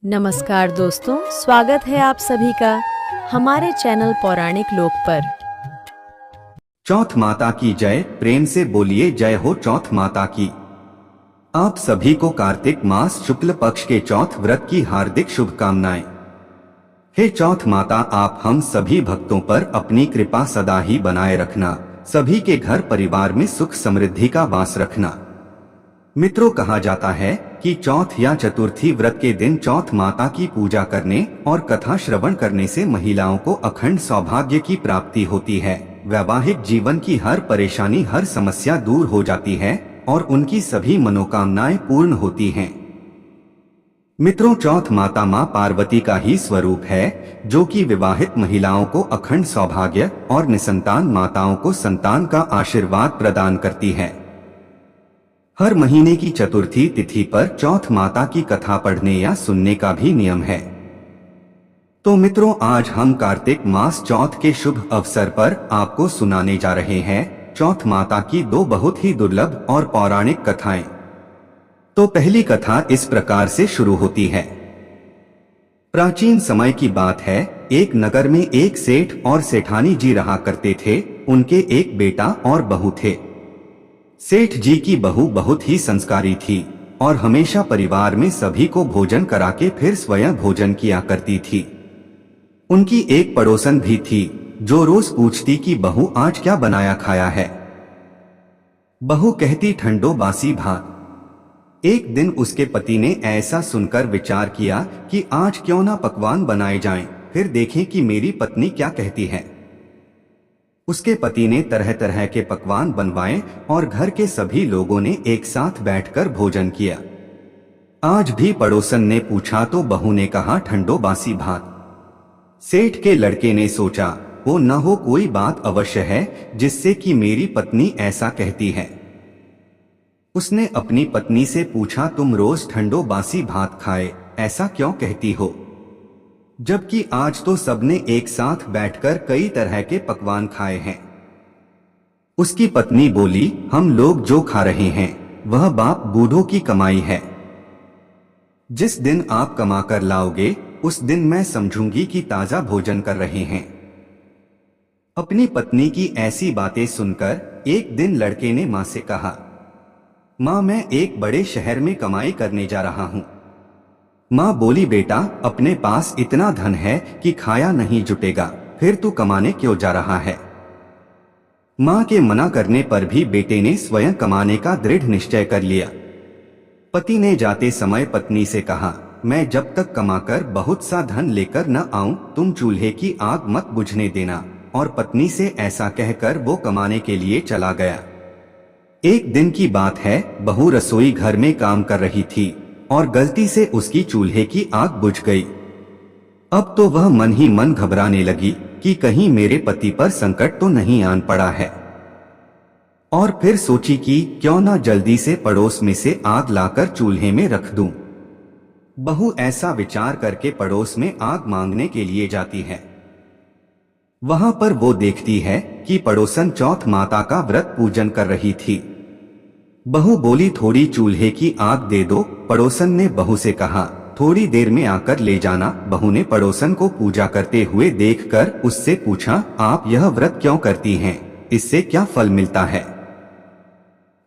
नमस्कार दोस्तों, स्वागत है आप सभी का हमारे चैनल पौराणिक लोक पर। चौथ माता की जय। प्रेम से बोलिए जय हो चौथ माता की। आप सभी को कार्तिक मास शुक्ल पक्ष के चौथ व्रत की हार्दिक शुभकामनाएं। हे चौथ माता, आप हम सभी भक्तों पर अपनी कृपा सदा ही बनाए रखना, सभी के घर परिवार में सुख समृद्धि का वास रखना। मित्रों, कहा जाता है कि चौथ या चतुर्थी व्रत के दिन चौथ माता की पूजा करने और कथा श्रवण करने से महिलाओं को अखंड सौभाग्य की प्राप्ति होती है। वैवाहिक जीवन की हर परेशानी, हर समस्या दूर हो जाती है और उनकी सभी मनोकामनाएं पूर्ण होती हैं। मित्रों, चौथ माता मां पार्वती का ही स्वरूप है, जो कि विवाहित महिलाओं को अखंड सौभाग्य और निसंतान माताओं को संतान का आशीर्वाद प्रदान करती है। हर महीने की चतुर्थी तिथि पर चौथ माता की कथा पढ़ने या सुनने का भी नियम है। तो मित्रों, आज हम कार्तिक मास चौथ के शुभ अवसर पर आपको सुनाने जा रहे हैं चौथ माता की दो बहुत ही दुर्लभ और पौराणिक कथाएं। तो पहली कथा इस प्रकार से शुरू होती है। प्राचीन समय की बात है, एक नगर में एक सेठ और सेठानी जी रहा करते थे। उनके एक बेटा और बहू थे। सेठ जी की बहू बहुत ही संस्कारी थी और हमेशा परिवार में सभी को भोजन करा के फिर स्वयं भोजन किया करती थी। उनकी एक पड़ोसन भी थी, जो रोज पूछती कि बहू आज क्या बनाया खाया है। बहू कहती ठंडो बासी भात। एक दिन उसके पति ने ऐसा सुनकर विचार किया कि आज क्यों ना पकवान बनाए जाएं, फिर देखें कि मेरी पत्नी क्या कहती है। उसके पति ने तरह तरह के पकवान बनवाए और घर के सभी लोगों ने एक साथ बैठकर भोजन किया। आज भी पड़ोसन ने पूछा तो बहू ने कहा ठंडो बासी भात। सेठ के लड़के ने सोचा, वो न हो कोई बात अवश्य है जिससे कि मेरी पत्नी ऐसा कहती है। उसने अपनी पत्नी से पूछा, तुम रोज ठंडो बासी भात खाए ऐसा क्यों कहती हो, जबकि आज तो सबने एक साथ बैठकर कई तरह के पकवान खाए हैं। उसकी पत्नी बोली, हम लोग जो खा रहे हैं वह बाप बूढ़ों की कमाई है। जिस दिन आप कमा कर लाओगे उस दिन मैं समझूंगी कि ताजा भोजन कर रहे हैं। अपनी पत्नी की ऐसी बातें सुनकर एक दिन लड़के ने मां से कहा, मां, मैं एक बड़े शहर में कमाई करने जा रहा हूं। मां बोली, बेटा, अपने पास इतना धन है कि खाया नहीं जुटेगा, फिर तू कमाने क्यों जा रहा है। मां के मना करने पर भी बेटे ने स्वयं कमाने का दृढ़ निश्चय कर लिया। पति ने जाते समय पत्नी से कहा, मैं जब तक कमाकर बहुत सा धन लेकर न आऊं तुम चूल्हे की आग मत बुझने देना। और पत्नी से ऐसा कहकर वो कमाने के लिए चला गया। एक दिन की बात है, बहू रसोई घर में काम कर रही थी और गलती से उसकी चूल्हे की आग बुझ गई। अब तो वह मन ही मन घबराने लगी कि कहीं मेरे पति पर संकट तो नहीं आन पड़ा है। और फिर सोची कि क्यों ना जल्दी से पड़ोस में से आग लाकर चूल्हे में रख दूं। बहू ऐसा विचार करके पड़ोस में आग मांगने के लिए जाती है। वहां पर वो देखती है कि पड़ोसन चौथ माता का व्रत पूजन कर रही थी। बहू बोली, थोड़ी चूल्हे की आग दे दो। पड़ोसन ने बहू से कहा, थोड़ी देर में आकर ले जाना। बहू ने पड़ोसन को पूजा करते हुए देखकर उससे पूछा, आप यह व्रत क्यों करती हैं, इससे क्या फल मिलता है।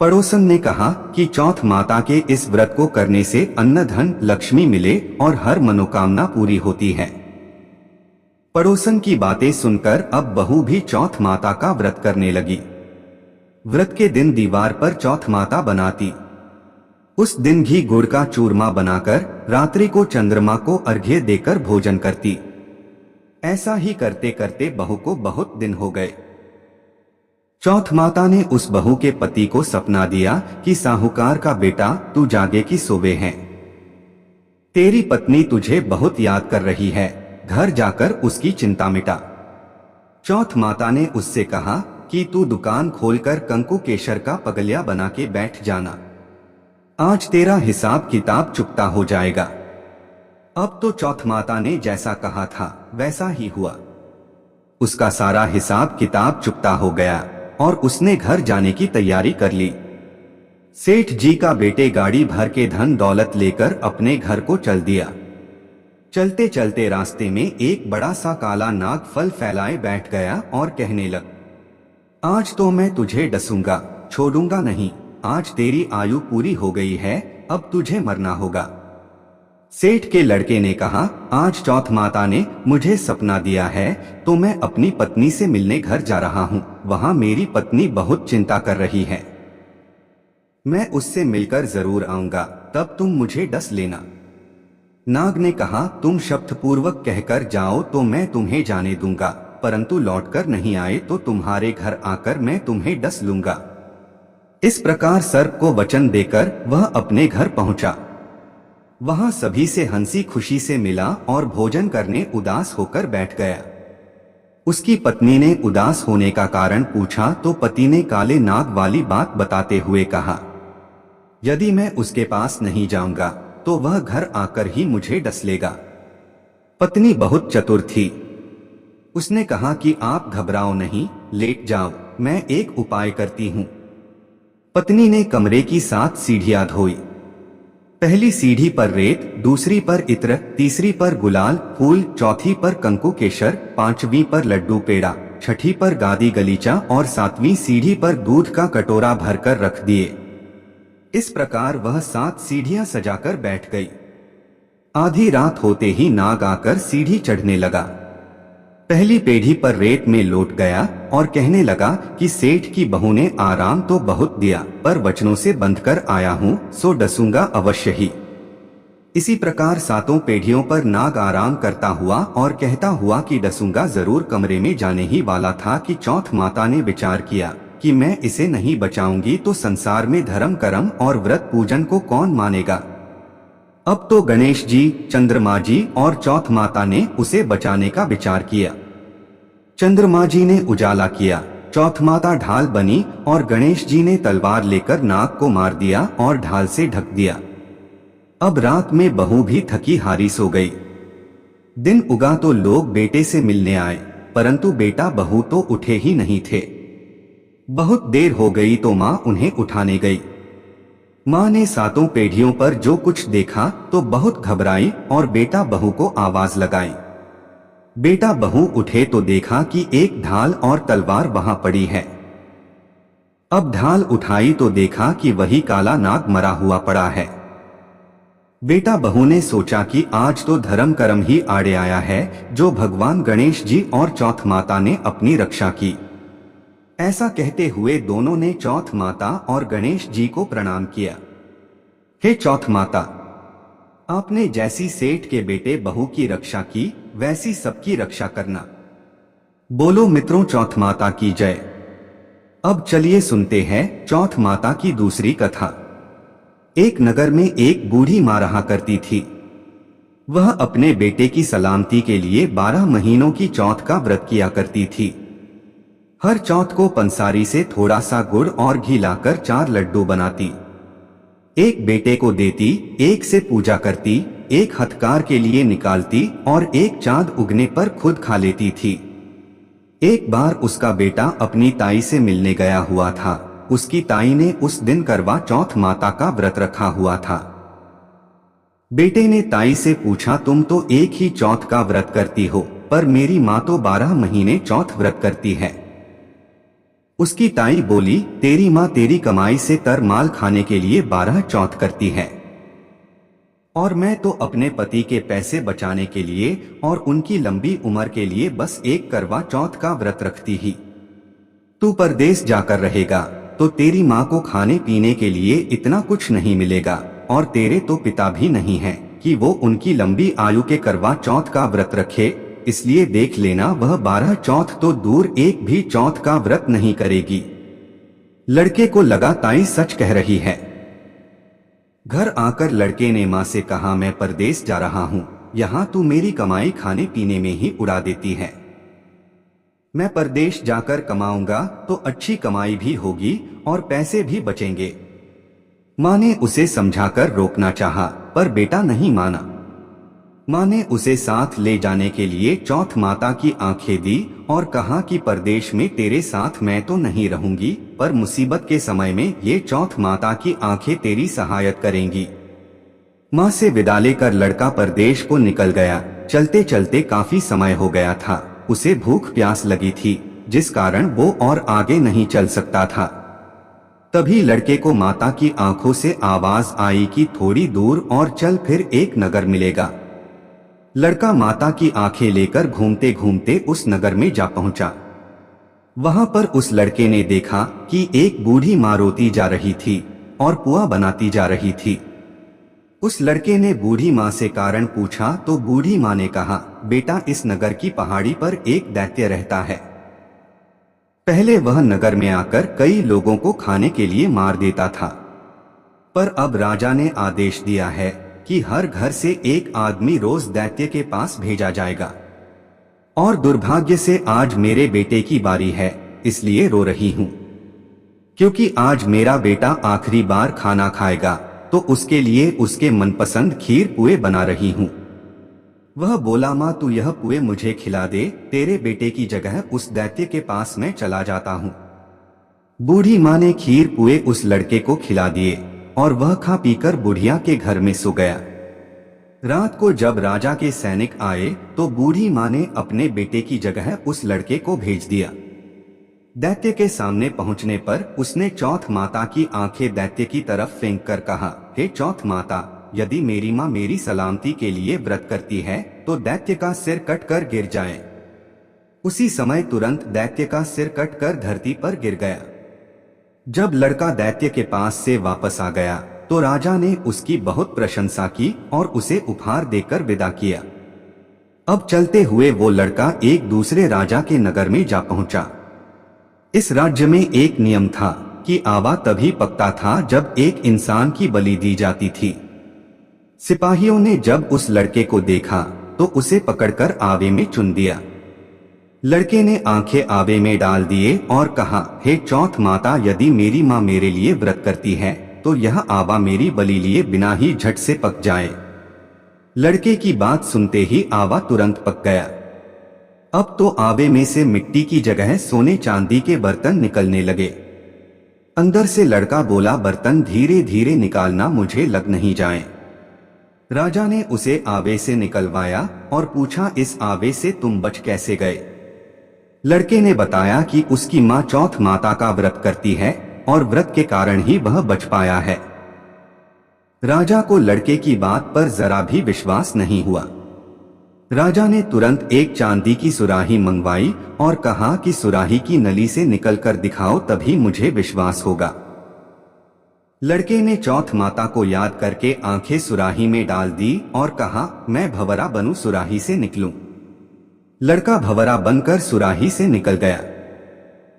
पड़ोसन ने कहा कि चौथ माता के इस व्रत को करने से अन्न धन लक्ष्मी मिले और हर मनोकामना पूरी होती है। पड़ोसन की बातें सुनकर अब बहू भी चौथ माता का व्रत करने लगी। व्रत के दिन दीवार पर चौथ माता बनाती। उस दिन घी गुड़ का चूरमा बनाकर रात्रि को चंद्रमा को अर्घ्य देकर भोजन करती। ऐसा ही करते करते बहू को बहुत दिन हो गए। चौथ माता ने उस बहू के पति को सपना दिया कि साहूकार का बेटा, तू जागे कि सोवे हैं। तेरी पत्नी तुझे बहुत याद कर रही है, घर जाकर उसकी चिंता मिटा। चौथ माता ने उससे कहा कि तू दुकान खोलकर कंकु केशर का पगलिया बना के बैठ जाना। आज तेरा हिसाब किताब चुकता हो जाएगा। अब तो चौथ माता ने जैसा कहा था वैसा ही हुआ। उसका सारा हिसाब किताब चुकता हो गया और उसने घर जाने की तैयारी कर ली। सेठ जी का बेटे गाड़ी भर के धन दौलत लेकर अपने घर को चल दिया। चलते चलते रास्ते में एक बड़ा सा काला नाग फल फैलाए बैठ गया और कहने लग, आज तो मैं तुझे डसूंगा, छोड़ूंगा नहीं। आज तेरी आयु पूरी हो गई है, अब तुझे मरना होगा। सेठ के लड़के ने कहा, आज चौथ माता ने मुझे सपना दिया है, तो मैं अपनी पत्नी से मिलने घर जा रहा हूँ। वहाँ मेरी पत्नी बहुत चिंता कर रही है, मैं उससे मिलकर जरूर आऊंगा, तब तुम मुझे डस लेना। नाग ने कहा, तुम शब्द पूर्वक कहकर जाओ तो मैं तुम्हें जाने दूंगा, परंतु लौटकर नहीं आए तो तुम्हारे घर आकर मैं तुम्हें डस लूंगा। इस प्रकार सर्प को वचन देकर वह अपने घर पहुंचा। वहां सभी से हंसी खुशी से मिला और भोजन करने उदास होकर बैठ गया। उसकी पत्नी ने उदास होने का कारण पूछा तो पति ने काले नाग वाली बात बताते हुए कहा, यदि मैं उसके पास नहीं जाऊंगा तो वह घर आकर ही मुझे डस लेगा। पत्नी बहुत चतुर थी, उसने कहा कि आप घबराओ नहीं, लेट जाओ, मैं एक उपाय करती हूँ। पत्नी ने कमरे की 7 सीढ़ियां धोई। पहली सीढ़ी पर रेत, दूसरी पर इत्र, तीसरी पर गुलाल फूल, चौथी पर कंकु केशर, 5वीं पर लड्डू पेड़ा, 6ठी पर गादी गलीचा और 7वीं सीढ़ी पर दूध का कटोरा भरकर रख दिए। इस प्रकार वह 7 सीढ़ियां सजाकर बैठ गई। आधी रात होते ही नाग आकर सीढ़ी चढ़ने लगा। पहली पेढ़ी पर रेत में लौट गया और कहने लगा कि सेठ की बहू ने आराम तो बहुत दिया, पर वचनों से बंधकर आया हूँ, सो डसूंगा अवश्य ही। इसी प्रकार 7 पेढ़ियों पर नाग आराम करता हुआ और कहता हुआ कि डसूंगा जरूर कमरे में जाने ही वाला था कि चौथ माता ने विचार किया कि मैं इसे नहीं बचाऊंगी तो संसार में धर्म कर्म और व्रत पूजन को कौन मानेगा। अब तो गणेश जी, चंद्रमा जी और चौथ माता ने उसे बचाने का विचार किया। चंद्रमा जी ने उजाला किया, चौथ माता ढाल बनी और गणेश जी ने तलवार लेकर नाग को मार दिया और ढाल से ढक दिया। अब रात में बहू भी थकी हारी सो गई। दिन उगा तो लोग बेटे से मिलने आए, परंतु बेटा बहू तो उठे ही नहीं थे। बहुत देर हो गई तो माँ उन्हें उठाने गई। माँ ने 7 पेढ़ियों पर जो कुछ देखा तो बहुत घबराई और बेटा बहू को आवाज लगाई। बेटा बहू उठे तो देखा कि एक ढाल और तलवार वहां पड़ी है। अब ढाल उठाई तो देखा कि वही काला नाग मरा हुआ पड़ा है। बेटा बहू ने सोचा कि आज तो धर्म कर्म ही आड़े आया है, जो भगवान गणेश जी और चौथ माता ने अपनी रक्षा की। ऐसा कहते हुए दोनों ने चौथ माता और गणेश जी को प्रणाम किया। हे चौथ माता, आपने जैसी सेठ के बेटे बहू की रक्षा की, वैसी सबकी रक्षा करना। बोलो मित्रों, चौथ माता की जय। अब चलिए सुनते हैं चौथ माता की दूसरी कथा। एक नगर में एक बूढ़ी माँ रहा करती थी। वह अपने बेटे की सलामती के लिए 12 महीनों की चौथ का व्रत किया करती थी। हर चौथ को पंसारी से थोड़ा सा गुड़ और घी लाकर 4 लड्डू बनाती, एक बेटे को देती, एक से पूजा करती, एक हथकार के लिए निकालती और एक चांद उगने पर खुद खा लेती थी। एक बार उसका बेटा अपनी ताई से मिलने गया हुआ था। उसकी ताई ने उस दिन करवा चौथ माता का व्रत रखा हुआ था। बेटे ने ताई से पूछा, तुम तो एक ही चौथ का व्रत करती हो, पर मेरी माँ तो 12 महीने चौथ व्रत करती है। उसकी ताई बोली, तेरी माँ तेरी कमाई से तर माल खाने के लिए 12 चौथ करती है, और मैं तो अपने पति के पैसे बचाने के लिए और उनकी लंबी उम्र के लिए बस एक करवा चौथ का व्रत रखती ही। तू परदेश जाकर रहेगा तो तेरी माँ को खाने पीने के लिए इतना कुछ नहीं मिलेगा, और तेरे तो पिता भी नहीं है कि वो उनकी लंबी आयु के करवा चौथ का व्रत रखे, इसलिए देख लेना वह 12 चौथ तो दूर एक भी चौथ का व्रत नहीं करेगी। लड़के को लगा ताई सच कह रही है। घर आकर लड़के ने माँ से कहा, मैं परदेश जा रहा हूँ, यहाँ तू मेरी कमाई खाने पीने में ही उड़ा देती है। मैं परदेश जाकर कमाऊंगा तो अच्छी कमाई भी होगी और पैसे भी बचेंगे। माँ ने उसे समझाकर रोकना चाहा, पर बेटा नहीं माना। माँ ने उसे साथ ले जाने के लिए चौथ माता की आंखें दी और कहा कि परदेश में तेरे साथ मैं तो नहीं रहूंगी, पर मुसीबत के समय में ये चौथ माता की आंखें तेरी सहायता करेंगी। माँ से विदा लेकर लड़का परदेश को निकल गया। चलते चलते काफी समय हो गया था। उसे भूख प्यास लगी थी, जिस कारण वो और आगे नहीं चल सकता था। तभी लड़के को माता की आंखों से आवाज आई कि थोड़ी दूर और चल, फिर एक नगर मिलेगा। लड़का माता की आंखें लेकर घूमते घूमते उस नगर में जा पहुंचा। वहां पर उस लड़के ने देखा कि एक बूढ़ी माँ रोती जा रही थी और पुआ बनाती जा रही थी। उस लड़के ने बूढ़ी माँ से कारण पूछा तो बूढ़ी माँ ने कहा, बेटा, इस नगर की पहाड़ी पर एक दैत्य रहता है। पहले वह नगर में आकर कई लोगों को खाने के लिए मार देता था, पर अब राजा ने आदेश दिया है कि हर घर से एक आदमी रोज दैत्य के पास भेजा जाएगा। और दुर्भाग्य से आज मेरे बेटे की बारी है, इसलिए रो रही हूँ, क्योंकि आज मेरा बेटा आखिरी बार खाना खाएगा, तो उसके लिए उसके मनपसंद खीर पुए बना रही हूँ। वह बोला, माँ, तू यह पुए मुझे खिला दे, तेरे बेटे की जगह उस दैत्य के पास मैं चला जाता हूँ। बूढ़ी माँ ने खीर पुए उस लड़के को खिला दिए और वह खा पीकर बुढ़िया के घर में सो गया। रात को जब राजा के सैनिक आए तो बूढ़ी माँ ने अपने बेटे की जगह उस लड़के को भेज दिया। दैत्य के सामने पहुंचने पर उसने चौथ माता की आंखें दैत्य की तरफ फेंक कर कहा, हे चौथ माता, यदि मेरी माँ मेरी सलामती के लिए व्रत करती है तो दैत्य का सिर कटकर गिर जाए। उसी समय तुरंत दैत्य का सिर कटकर धरती पर गिर गया। जब लड़का दैत्य के पास से वापस आ गया तो राजा ने उसकी बहुत प्रशंसा की और उसे उपहार देकर विदा किया। अब चलते हुए वो लड़का एक दूसरे राजा के नगर में जा पहुंचा। इस राज्य में एक नियम था कि आवा तभी पकता था जब एक इंसान की बलि दी जाती थी। सिपाहियों ने जब उस लड़के को देखा तो उसे पकड़कर आवे में चुन दिया। लड़के ने आंखें आवे में डाल दिए और कहा, हे चौथ माता, यदि मेरी माँ मेरे लिए व्रत करती है तो यह आवा मेरी बलि लिए बिना ही झट से पक जाए। लड़के की बात सुनते ही आवा तुरंत पक गया। अब तो आवे में से मिट्टी की जगह सोने चांदी के बर्तन निकलने लगे। अंदर से लड़का बोला, बर्तन धीरे धीरे निकालना, मुझे लग नहीं जाए। राजा ने उसे आवे से निकलवाया और पूछा, इस आवे से तुम बच कैसे गए? लड़के ने बताया कि उसकी माँ चौथ माता का व्रत करती है और व्रत के कारण ही वह बच पाया है। राजा को लड़के की बात पर जरा भी विश्वास नहीं हुआ। राजा ने तुरंत एक चांदी की सुराही मंगवाई और कहा कि सुराही की नली से निकलकर दिखाओ, तभी मुझे विश्वास होगा। लड़के ने चौथ माता को याद करके आंखें सुराही में डाल दी और कहा, मैं भंवरा बनूं, सुराही से निकलूं। लड़का भंवरा बनकर सुराही से निकल गया।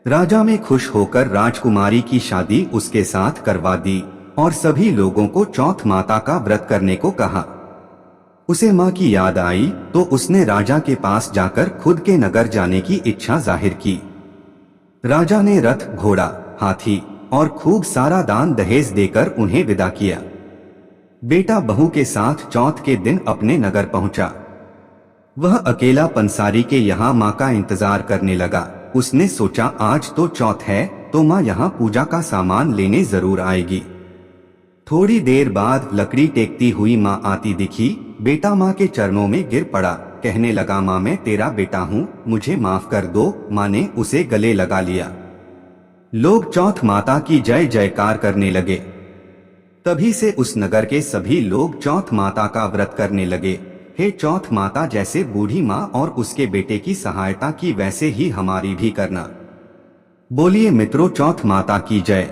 राजा में खुश होकर राजकुमारी की शादी उसके साथ करवा दी और सभी लोगों को चौथ माता का व्रत करने को कहा। उसे माँ की याद आई तो उसने राजा के पास जाकर खुद के नगर जाने की इच्छा जाहिर की। राजा ने रथ, घोड़ा, हाथी और खूब सारा दान दहेज देकर उन्हें विदा किया। बेटा बहू के साथ चौथ के दिन अपने नगर पहुंचा। वह अकेला पंसारी के यहाँ माँ का इंतजार करने लगा। उसने सोचा, आज तो चौथ है तो माँ यहाँ पूजा का सामान लेने जरूर आएगी। थोड़ी देर बाद लकड़ी टेकती हुई माँ आती दिखी। बेटा माँ के चरणों में गिर पड़ा, कहने लगा, माँ, मैं तेरा बेटा हूँ, मुझे माफ कर दो। माँ ने उसे गले लगा लिया। लोग चौथ माता की जय जयकार करने लगे। तभी से उस नगर के सभी लोग चौथ माता का व्रत करने लगे। हे चौथ माता, जैसे बूढ़ी माँ और उसके बेटे की सहायता की वैसे ही हमारी भी करना। बोलिए मित्रों, चौथ माता की जय।